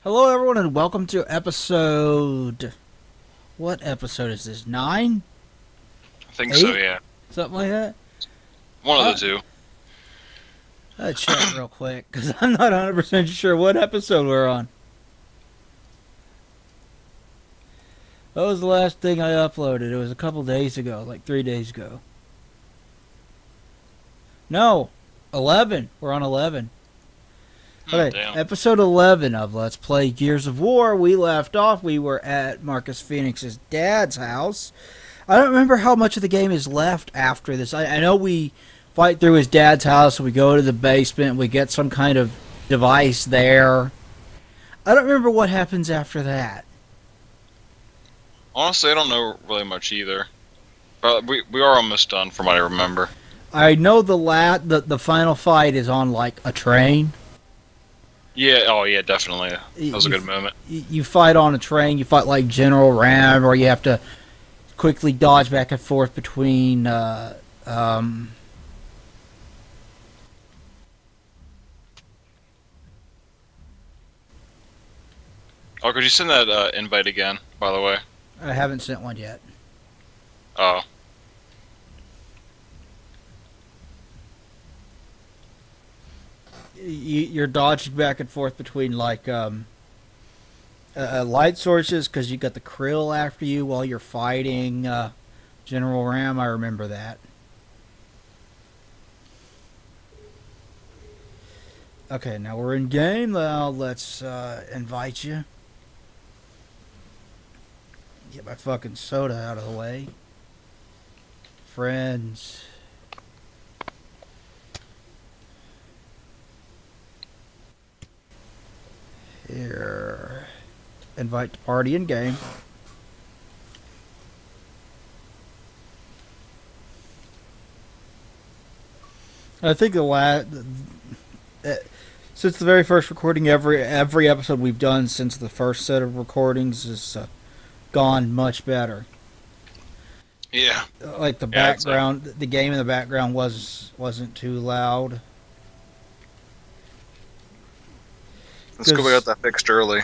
Hello, everyone, and welcome to episode. What episode is this? 9? I think 8? so, yeah. Something like that? One of Uh, the two. Let's check real quick, because I'm not 100% sure what episode we're on. What was the last thing I uploaded? It was a couple days ago, like 3 days ago. No, 11. We're on 11. Okay, Damn. episode 11 of Let's Play Gears of War. We left off, we were at Marcus Phoenix's dad's house. I don't remember how much of the game is left after this. I know we fight through his dad's house, we go to the basement, we get some kind of device there. I don't remember what happens after that. Honestly, I don't know really much either. But we are almost done from what I remember. I know the final fight is on, like, a train. Yeah, oh yeah, definitely. That was a good moment. You fight on a train, you fight like General Ram, or you have to quickly dodge back and forth between Oh, could you send that invite again, by the way? I haven't sent one yet. Oh. You're dodging back and forth between like light sources because you got the Krill after you while you're fighting General Ram. I remember that. Okay, now we're in game. Now let's invite you. Get my fucking soda out of the way. Friends. Here. Invite to party in game. I think since the very first recording, every episode we've done since the first set of recordings has gone much better. Yeah. Like the background, the game in the background wasn't too loud. Let's go. We got that fixed early.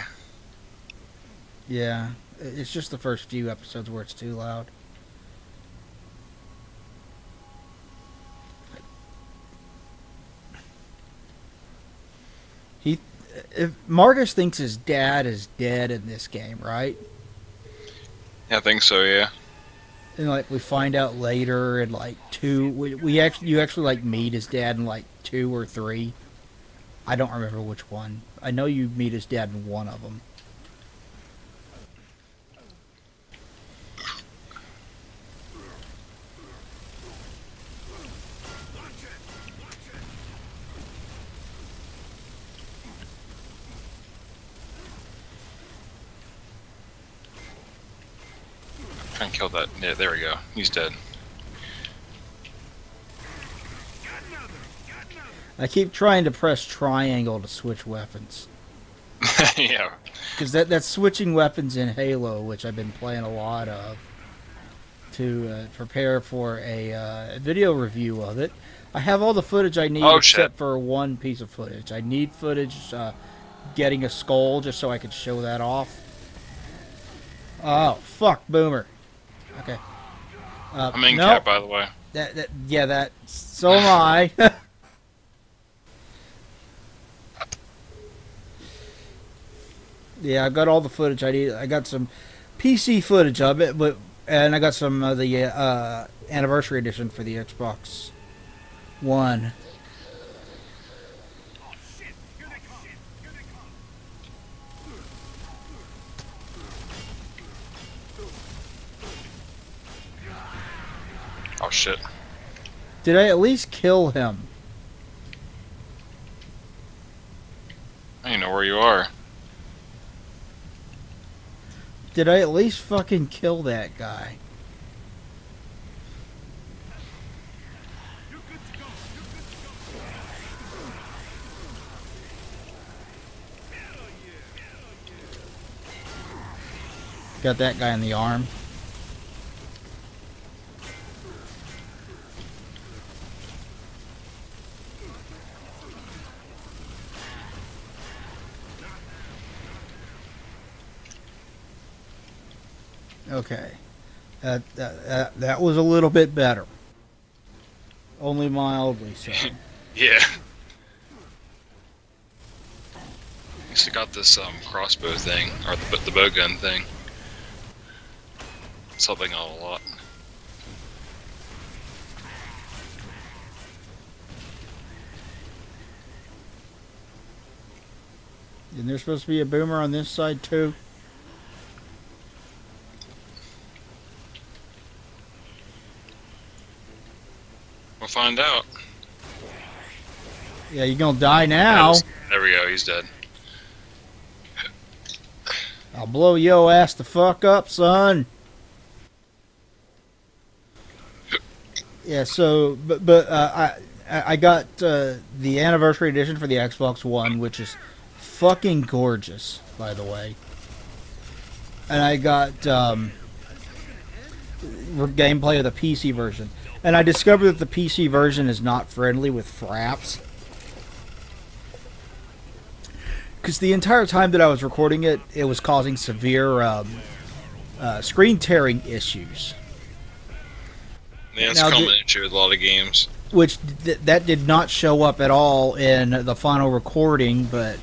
Yeah, it's just the first few episodes where it's too loud. If Marcus thinks his dad is dead in this game, right? Yeah, I think so, yeah. And like we find out later in like 2, you actually like meet his dad in like 2 or 3. I don't remember which one. I know you meet his dad in one of them. Try and kill that. Yeah, there we go. He's dead. I keep trying to press triangle to switch weapons. Yeah. Because that's switching weapons in Halo, which I've been playing a lot of, to prepare for a video review of it. I have all the footage I need except for one piece of footage. I need footage getting a skull just so I can show that off. Oh, fuck, Boomer. Okay. I'm in cap, by the way. So am I. Yeah, I got all the footage I need. I got some PC footage of it, and I got some of the anniversary edition for the Xbox One. Oh shit. Did I at least kill him? I don't even know where you are. Did I at least fucking kill that guy? Got that guy in the arm. Okay. That was a little bit better. Only mildly so. Yeah. At least I got this crossbow thing, or the bow gun thing. It's helping out a lot. And there's supposed to be a boomer on this side too. We'll find out. Yeah, you're gonna die now. There we go, he's dead. I'll blow yo ass the fuck up, son. Yeah, so, but I got the anniversary edition for the Xbox One, which is fucking gorgeous, by the way. And I got gameplay of the PC version. And I discovered that the PC version is not friendly with fraps. Because the entire time that I was recording it, it was causing severe screen tearing issues. Yeah, it's a common issue with a lot of games. Which that did not show up at all in the final recording, but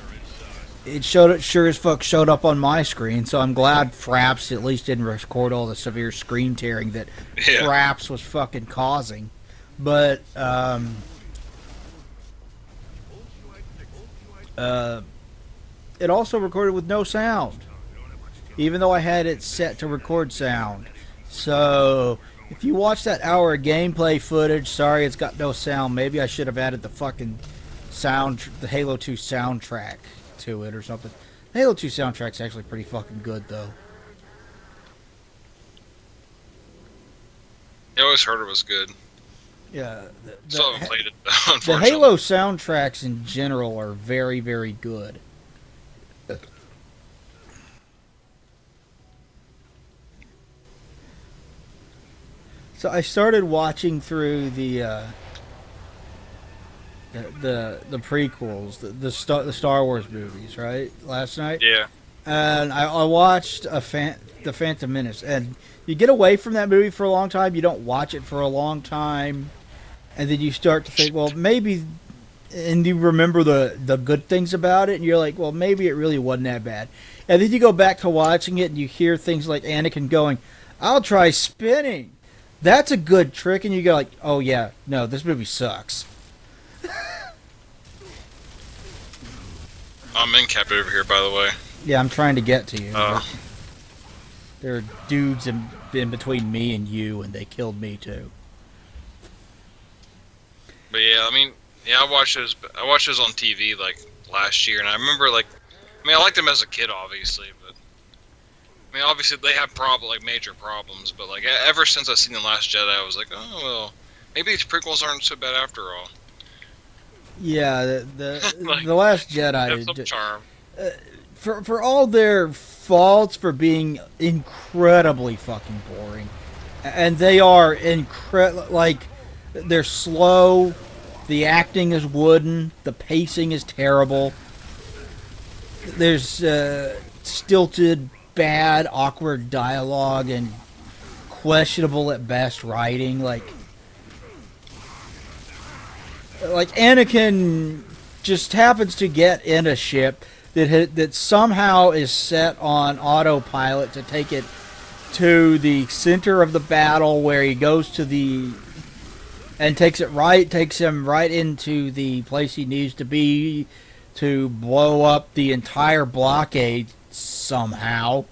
it sure as fuck showed up on my screen. So I'm glad Fraps at least didn't record all the severe screen tearing that Fraps was fucking causing. But it also recorded with no sound, even though I had it set to record sound. So if you watch that hour of gameplay footage, sorry it's got no sound. Maybe I should have added the fucking the Halo 2 soundtrack to it or something. The Halo 2 soundtrack's actually pretty fucking good though. I always heard it was good. Yeah, So I haven't played it, unfortunately. The Halo soundtracks in general are very, very good. So I started watching through the prequels, the Star Wars movies, right? Last night. Yeah. And I watched the Phantom Menace, and you get away from that movie for a long time. You don't watch it for a long time, and then you start to think, well, maybe, and you remember the good things about it, and you're like, well, maybe it really wasn't that bad. And then you go back to watching it, and you hear things like Anakin going, "I'll try spinning. That's a good trick," and you go like, "Oh yeah, no, this movie sucks." I'm in cap over here, by the way. Yeah, I'm trying to get to you. There are dudes in between me and you, and they killed me too. But yeah, I mean, yeah, I watched those on TV like last year, and I remember like, I mean, I liked them as a kid, obviously, but I mean, obviously they have major problems, but like ever since I seen The Last Jedi, I was like, oh well, maybe these prequels aren't so bad after all. Yeah, like, the Last Jedi have some charm. For all their faults for being incredibly fucking boring, and they are like they're slow, the acting is wooden, the pacing is terrible. There's stilted, bad, awkward dialogue and questionable at best writing. Like Anakin just happens to get in a ship that somehow is set on autopilot to take it to the center of the battle, where he goes to and takes him right into the place he needs to be to blow up the entire blockade somehow.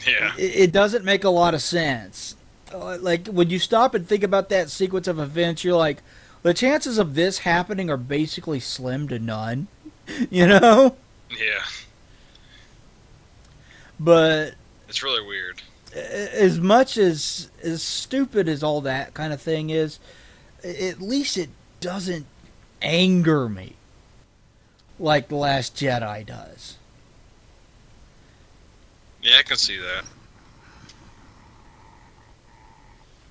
Yeah. It doesn't make a lot of sense. Like, when you stop and think about that sequence of events, you're like, the chances of this happening are basically slim to none. You know? Yeah. But it's really weird. As much as stupid as all that kind of thing is, at least it doesn't anger me like The Last Jedi does. Yeah, I can see that.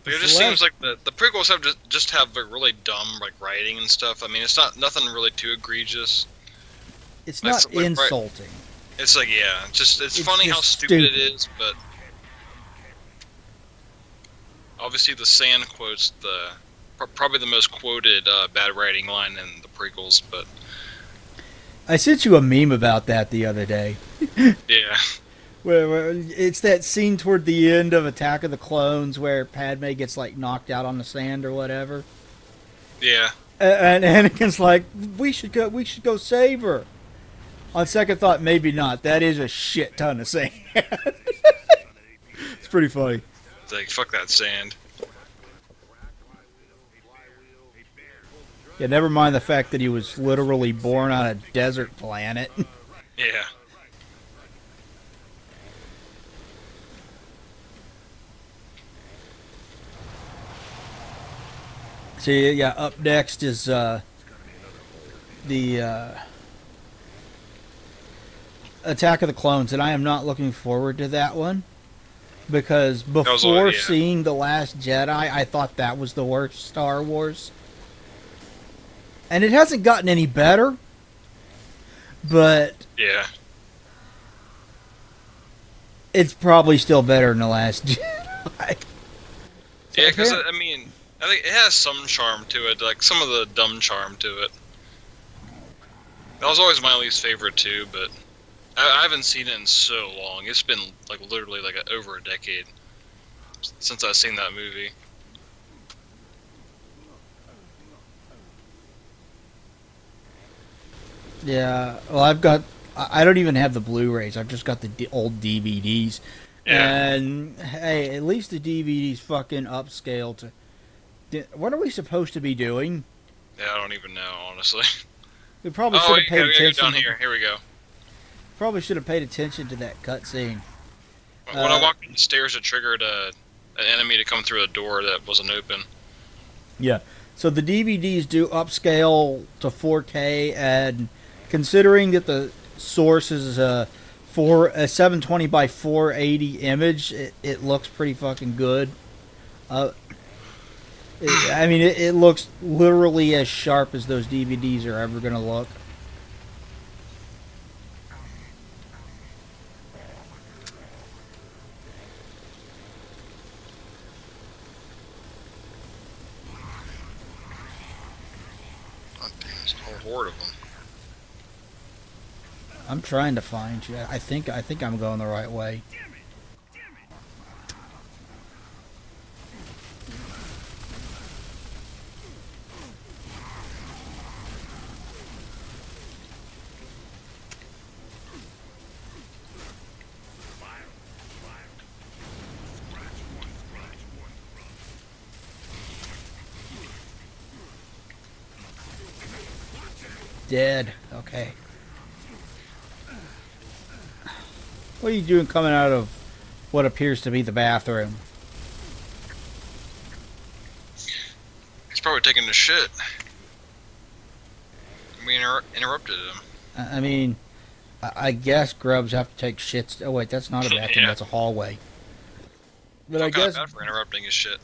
But it just seems like the prequels have just have like really dumb like writing and stuff. I mean, it's nothing really too egregious. It's not insulting. It's like, yeah, it's funny how stupid it is, but obviously the sand quote's probably the most quoted bad writing line in the prequels, but I sent you a meme about that the other day. Yeah. Where it's that scene toward the end of Attack of the Clones where Padme gets like knocked out on the sand or whatever. Yeah. And Anakin's like, we should go save her. On second thought, maybe not. That is a shit ton of sand. It's pretty funny. It's like, fuck that sand. Yeah, never mind the fact that he was literally born on a desert planet. Yeah. So yeah, up next is the Attack of the Clones, and I am not looking forward to that one because before seeing The Last Jedi, I thought that was the worst Star Wars. And it hasn't gotten any better, but yeah, it's probably still better than The Last Jedi. Yeah, because I mean, I think it has some charm to it, like some of the dumb charm to it. That was always my least favorite too, but I haven't seen it in so long. It's been like literally like over a decade since I've seen that movie. Yeah, well, I don't even have the Blu-rays. I've just got the old DVDs. Yeah. And, hey, at least the DVDs fucking upscale to... What are we supposed to be doing? Yeah, I don't even know, honestly. We probably should have paid attention. Go down here. Here we go. Probably should have paid attention to that cutscene. When I walked down the stairs, it triggered an enemy to come through a door that wasn't open. Yeah. So the DVDs do upscale to 4K, and considering that the source is a 720 by 480 image, it looks pretty fucking good. I mean, it looks literally as sharp as those DVDs are ever going to look. Horde of them. I'm trying to find you. I think I'm going the right way. Dead. Okay. What are you doing coming out of what appears to be the bathroom? He's probably taking a shit. We interrupted him. I mean, I guess grubs have to take shits. Oh wait, that's not a bathroom. Yeah. That's a hallway. But I guess bad for interrupting his shit.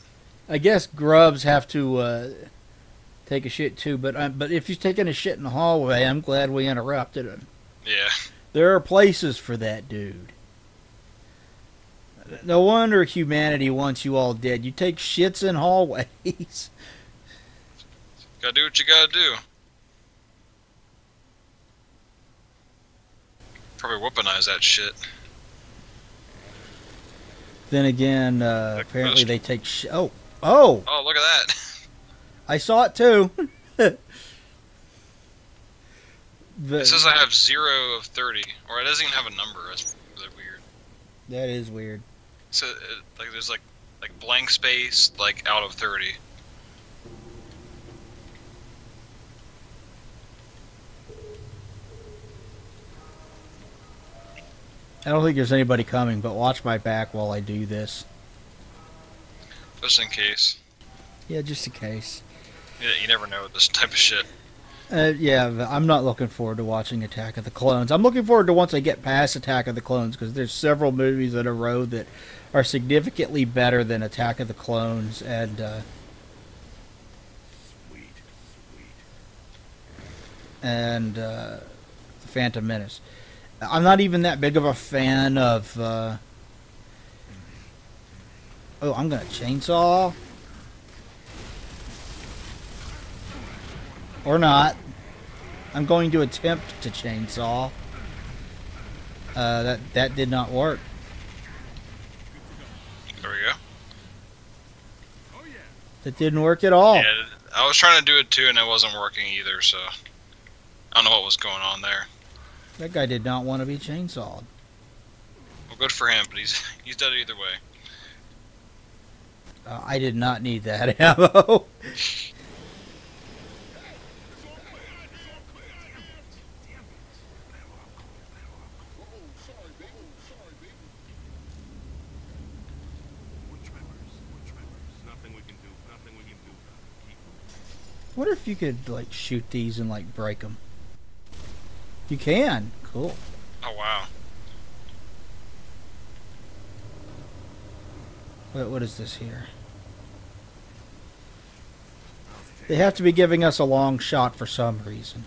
I guess grubs have to take a shit too. But if he's taking a shit in the hallway, I'm glad we interrupted him. Yeah. There are places for that, dude. No wonder humanity wants you all dead. You take shits in hallways. Gotta do what you gotta do. Probably weaponize that shit. Then again, apparently they take Oh! Oh, look at that. I saw it too. It says I have 0 of 30, or it doesn't even have a number. That's really weird. That is weird. So, like, there's like blank space, like out of 30. I don't think there's anybody coming, but watch my back while I do this. Just in case. Yeah, just in case. Yeah, you never know with this type of shit. Yeah, I'm not looking forward to watching Attack of the Clones. I'm looking forward to once I get past Attack of the Clones, because there's several movies in a row that are significantly better than Attack of the Clones, and The Phantom Menace. I'm not even that big of a fan of Oh, I'm gonna chainsaw. Or not. I'm going to attempt to chainsaw. That did not work. There we go. That didn't work at all. Yeah, I was trying to do it too, and it wasn't working either. So I don't know what was going on there. That guy did not want to be chainsawed. Well, good for him, but he's dead either way. I did not need that ammo. What if you could like shoot these and like break them? You can. Cool. Oh wow. What is this here? They have to be giving us a long shot for some reason.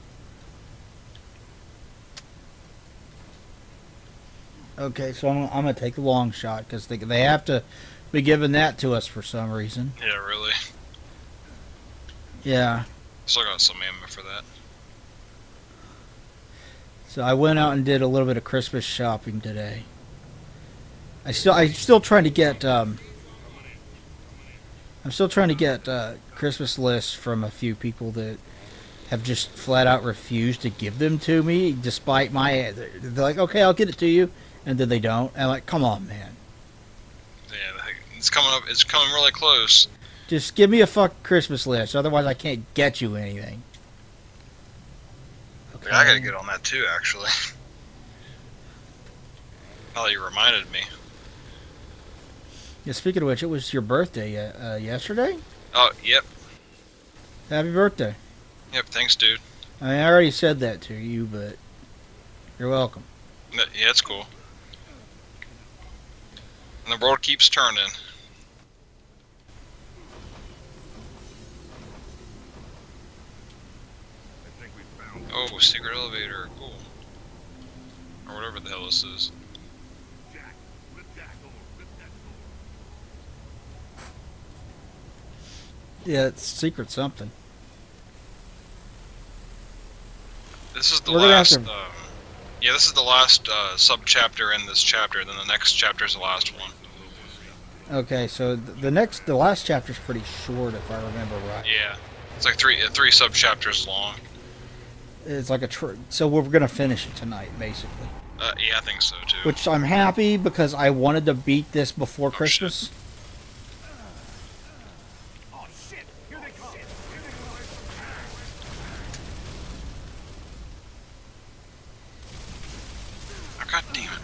Okay, so I'm gonna take the long shot because they have to be giving that to us for some reason. Yeah, really. Yeah. Still got some ammo for that. So I went out and did a little bit of Christmas shopping today. I'm still trying to get Christmas lists from a few people that have just flat out refused to give them to me, despite my. They're like, okay, I'll get it to you, and then they don't. And I'm like, come on, man. Yeah, it's coming up. It's coming really close. Just give me a fuck Christmas list, otherwise I can't get you anything. Okay. Yeah, I gotta get on that too, actually. Now that you reminded me. Yeah, speaking of which, it was your birthday yesterday? Oh, yep. Happy birthday. Yep, thanks, dude. I mean, I already said that to you, but you're welcome. Yeah, it's cool. And the world keeps turning. Oh, secret elevator, cool. Or whatever the hell this is. Yeah, it's secret something. This is the last. Yeah, this is the last sub-chapter in this chapter. And then the next chapter is the last one. Okay, so the last chapter is pretty short, if I remember right. Yeah, it's like three sub-chapters long. It's like so we're gonna finish it tonight, basically. Yeah, I think so too. Which I'm happy because I wanted to beat this before Christmas. Shit. God damn it.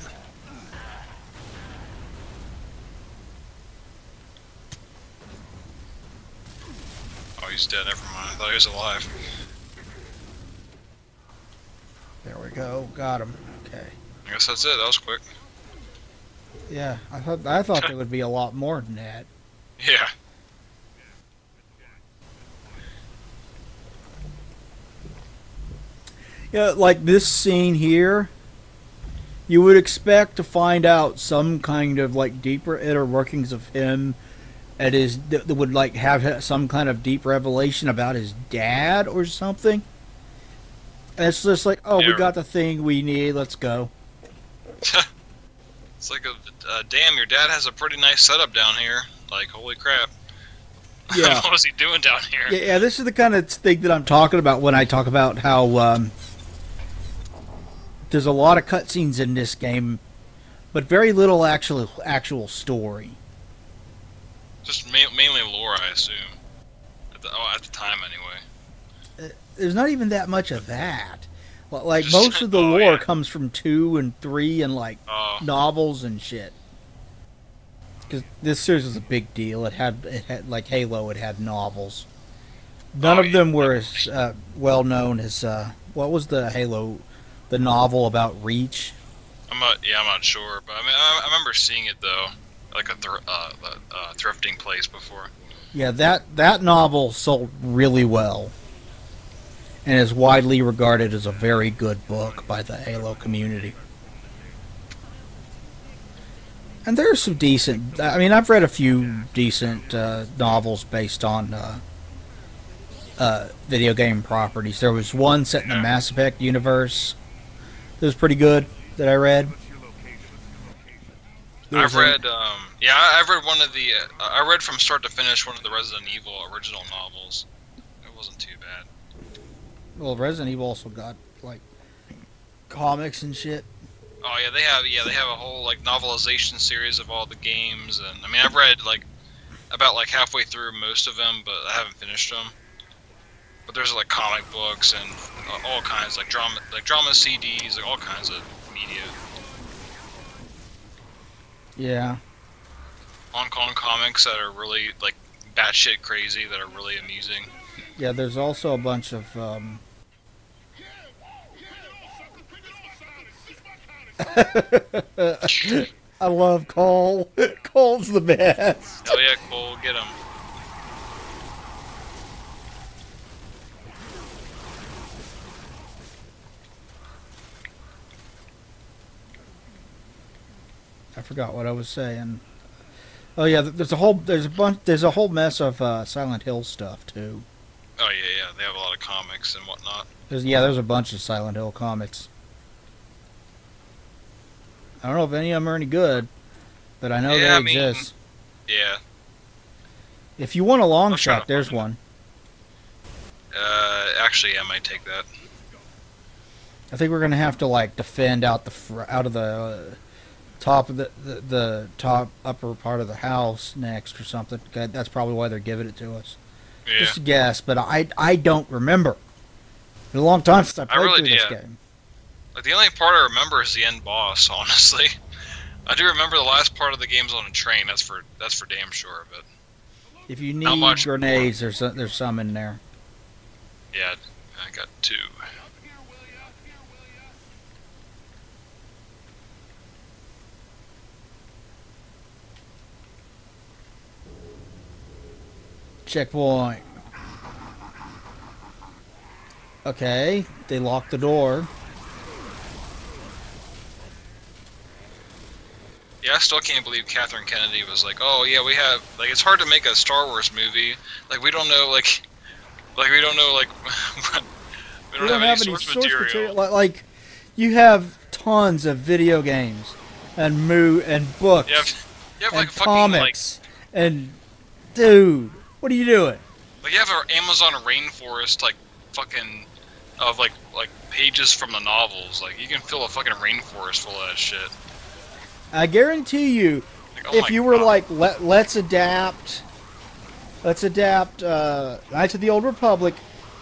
Oh, he's dead, never mind. I thought he was alive. There we go. Got him. Okay. I guess that's it. That was quick. Yeah, I thought there would be a lot more than that. Yeah. Yeah, like this scene here, you would expect to find out some kind of like deeper inner workings of him, that would like have some kind of deep revelation about his dad or something. And it's just like, oh, yeah. We got the thing we need. Let's go. It's like damn, your dad has a pretty nice setup down here. Like, holy crap. Yeah. What was he doing down here? Yeah, this is the kind of thing that I'm talking about when I talk about how there's a lot of cutscenes in this game, but very little actual story. Just mainly lore, I assume. At the time, anyway. There's not even that much of that. Like most of the lore comes from 2 and 3 and like novels and shit. Because this series was a big deal. It had like Halo. It had novels. None of them were as well known as what was the Halo, the novel about Reach. I'm not sure, but I mean, I remember seeing it though, like a thrifting place before. Yeah, that novel sold really well, and is widely regarded as a very good book by the Halo community. And there's some decent. I mean, I've read a few decent novels based on video game properties. There was one set in the Mass Effect universe that was pretty good that I read. I've read one of the. I read from start to finish one of the Resident Evil original novels. It wasn't too bad. Well, Resident Evil also got like comics and shit. Oh yeah, they have a whole like novelization series of all the games, and I mean I've read like about like halfway through most of them, but I haven't finished them. But there's like comic books and all kinds like drama CDs, like all kinds of media. Yeah. Hong Kong comics that are really like batshit crazy, that are really amusing. Yeah, there's also a bunch of I love Cole. Cole's the best. Hell yeah, Cole, get him. I forgot what I was saying. Oh yeah, there's a whole mess of Silent Hill stuff too. Oh yeah, they have a lot of comics and whatnot. There's a bunch of Silent Hill comics. I don't know if any of them are any good, but I know they exist. Yeah. If you want a long shot, there's one. Actually, I might take that. I think we're gonna have to like defend out of the top of the top upper part of the house next or something. That's probably why they're giving it to us. Yeah. Just a guess, but I don't remember. It's been a long time since I played through this game. Like the only part I remember is the end boss. Honestly, I do remember the last part of the game's on a train. That's for damn sure. But if you need grenades, there's some in there. Yeah, I got 2. Checkpoint. Okay, they locked the door. Yeah, I still can't believe Catherine Kennedy was like, "Oh yeah, we have like it's hard to make a Star Wars movie. Like we don't know we don't know we don't have any source material. Like you have tons of video games and books you have and like comics and dude, what are you doing? Like you have an Amazon rainforest like fucking of like pages from the novels. Like you can fill a fucking rainforest full of that shit. I guarantee you, if you were like, let's adapt Knights of the Old Republic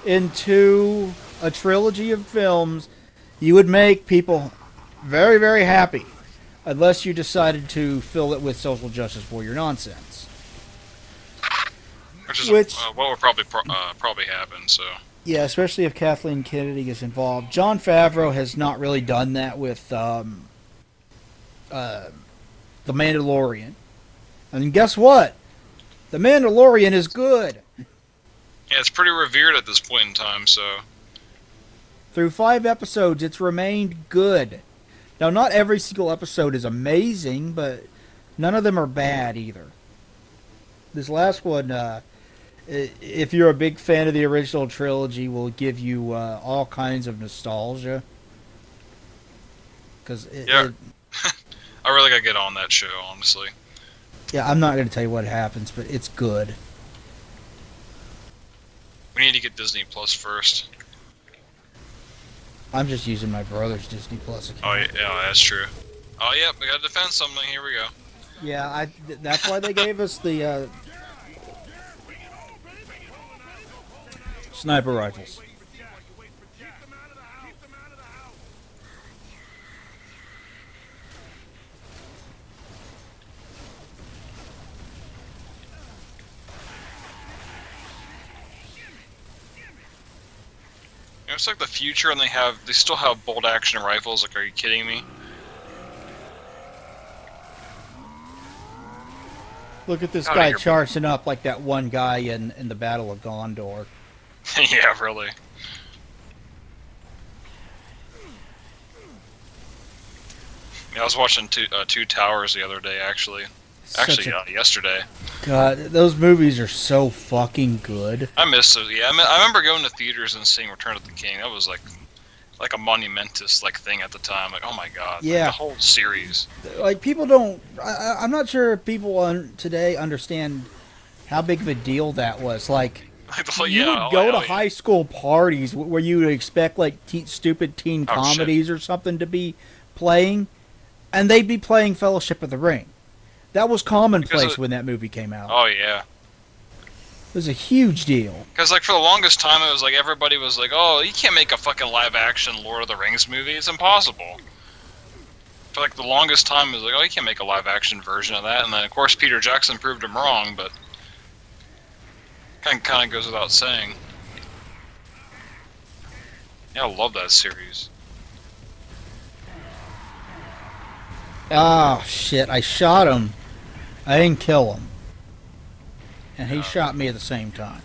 into a trilogy of films, you would make people very, very happy, unless you decided to fill it with social justice warrior nonsense. Which what would probably happen. So yeah, especially if Kathleen Kennedy is involved. Jon Favreau has not really done that with The Mandalorian. And guess what? The Mandalorian is good. Yeah, it's pretty revered at this point in time, so through 5 episodes, it's remained good. Now, not every single episode is amazing, but none of them are bad either. This last one, if you're a big fan of the original trilogy, will give you all kinds of nostalgia. Because I really gotta get on that show, honestly. Yeah, I'm not gonna tell you what happens, but it's good. We need to get Disney Plus first. I'm just using my brother's Disney Plus account. Oh yeah, that's true. Oh yeah, we gotta defend something. Here we go. Yeah, that's why they gave us the sniper rifles. You know, it's like the future, and they still have bolt action rifles. Like, are you kidding me? Look at this guy charging up like that one guy in the Battle of Gondor. Yeah, really. Yeah, I was watching Two Towers the other day, actually. Yesterday. God, those movies are so fucking good. I miss those. Yeah, I remember going to theaters and seeing Return of the King. That was like a monumentous thing at the time. Like, oh my god. Yeah. Like, the whole series. Like, people don't. I'm not sure if people today understand how big of a deal that was. Like, you would go to high school parties where you would expect like stupid teen comedies or something to be playing, and they'd be playing Fellowship of the Ring. That was commonplace when that movie came out. Oh yeah, it was a huge deal. Because like for the longest time, it was like everybody was like, "Oh, you can't make a fucking live-action Lord of the Rings movie. It's impossible." For like the longest time, it was like, "Oh, you can't make a live-action version of that." And then of course Peter Jackson proved him wrong, but kind of goes without saying. Yeah, I love that series. Ah, shit! I shot him. I didn't kill him. And he shot me at the same time.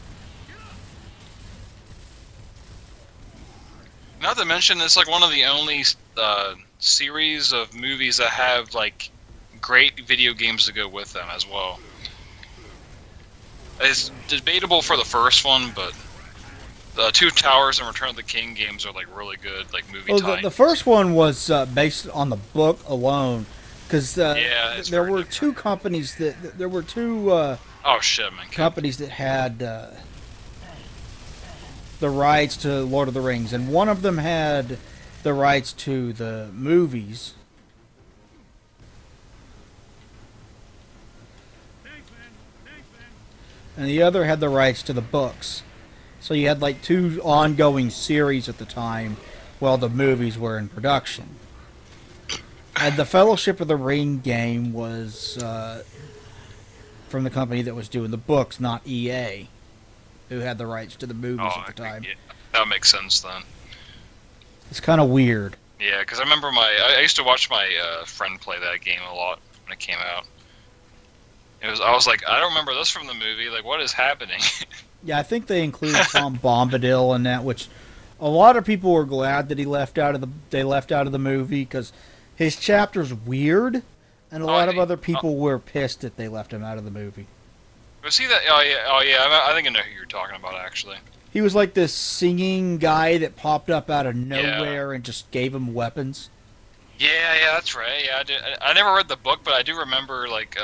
Not to mention, it's like one of the only series of movies that have like great video games to go with them as well. It's debatable for the first one, but the Two Towers and Return of the King games are like really good, like movie tie-ins. The first one was based on the book alone, because there were two companies that there were two. Oh shit, man! Companies that had the rights to Lord of the Rings, and one of them had the rights to the movies. And the other had the rights to the books. So you had like two ongoing series at the time while the movies were in production. And the Fellowship of the Ring game was from the company that was doing the books, not EA, who had the rights to the movies at the time. Yeah, that makes sense then. It's kind of weird. Yeah, because I remember I used to watch my friend play that game a lot when it came out. I was like, I don't remember this from the movie. Like, what is happening? Yeah, I think they included Tom Bombadil in that, which a lot of people were glad that they left out of the movie because his chapter's weird, and a lot of other people were pissed that they left him out of the movie. Was he that? Oh yeah. I think I know who you're talking about actually. He was like this singing guy that popped up out of nowhere and just gave him weapons. Yeah, that's right. Yeah, I never read the book, but I do remember like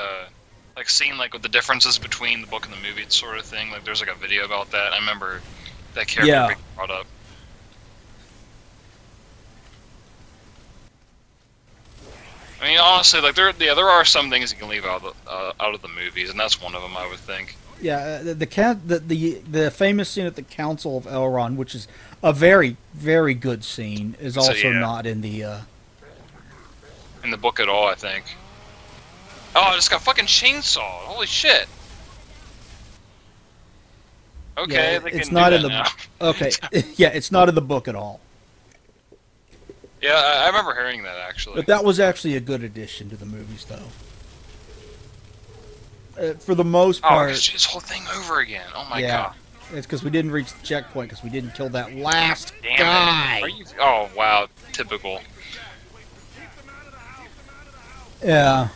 seeing like what the differences between the book and the movie sort of thing. Like there's like a video about that. I remember that character being brought up. I mean, honestly, like there are some things you can leave out of the movies, and that's one of them, I would think. Yeah, the famous scene at the Council of Elrond, which is a very, very good scene, is also not in the book at all, I think. Oh, I just got fucking chainsawed! Holy shit! Okay, yeah, it's not in the now. Okay, yeah, it's not in the book at all. Yeah, I remember hearing that actually. But that was actually a good addition to the movies, though. For the most part. Oh, it's this whole thing over again. Oh my god. It's because we didn't reach the checkpoint because we didn't kill that last guy. Are you? Oh wow, typical. Yeah.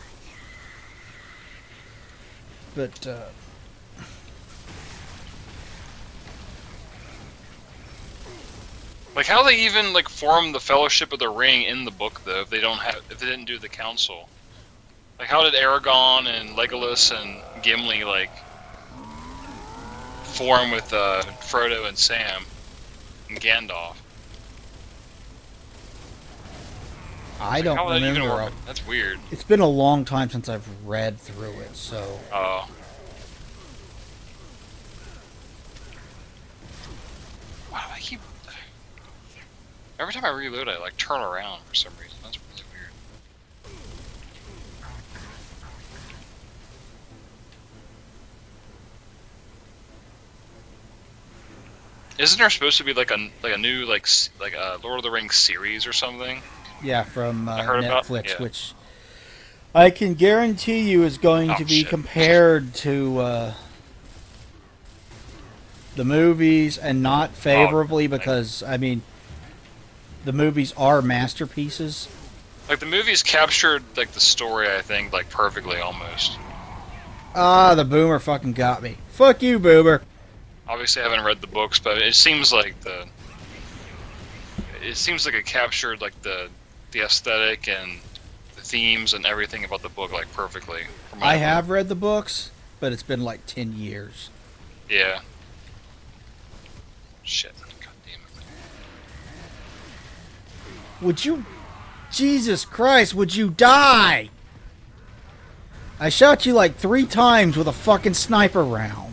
But like how they even like form the Fellowship of the Ring in the book though if they didn't do the council. Like how did Aragorn and Legolas and Gimli like form with Frodo and Sam and Gandalf? I don't remember. That's weird. It's been a long time since I've read through it, so. Oh. Why do I keep? Every time I reload, I like turn around for some reason. That's really weird. Isn't there supposed to be like a new like a Lord of the Rings series or something? Yeah, from Netflix, which I can guarantee you is going to be compared to the movies, and not favorably because, I mean, the movies are masterpieces. Like the movies captured like the story, I think, like perfectly almost. Ah, the boomer fucking got me. Fuck you, boomer. Obviously, I haven't read the books, but it seems like it captured like the aesthetic and the themes and everything about the book like perfectly. I have read the books, but it's been like 10 years. Yeah. Shit. God damn it. Would you... Jesus Christ, would you die? I shot you like 3 times with a fucking sniper round.